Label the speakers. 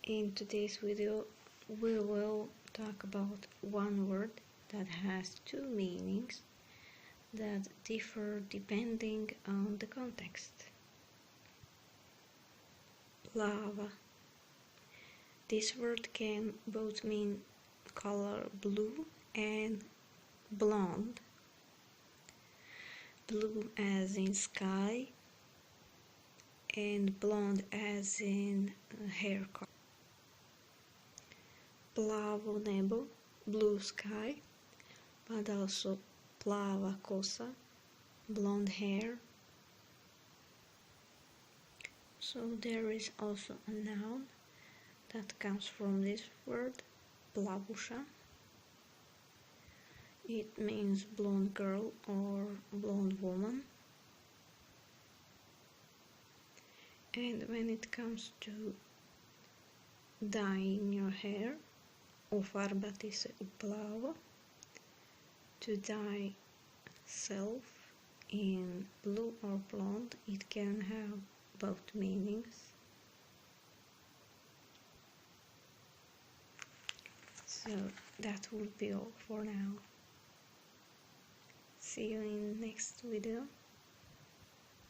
Speaker 1: In today's video we will talk about one word that has two meanings that differ depending on the context. PLAVA. This word can both mean color blue and blonde. Blue as in sky and blonde as in hair color. Plavo nebo, blue sky, but also plava kosa, blonde hair. So there is also a noun that comes from this word, plavusha. It means blonde girl or blonde woman. And when it comes to dyeing your hair, ofarbati se u plavo, to dye self in blue or blonde, it can have both meanings. So that will be all for now. See you in next video.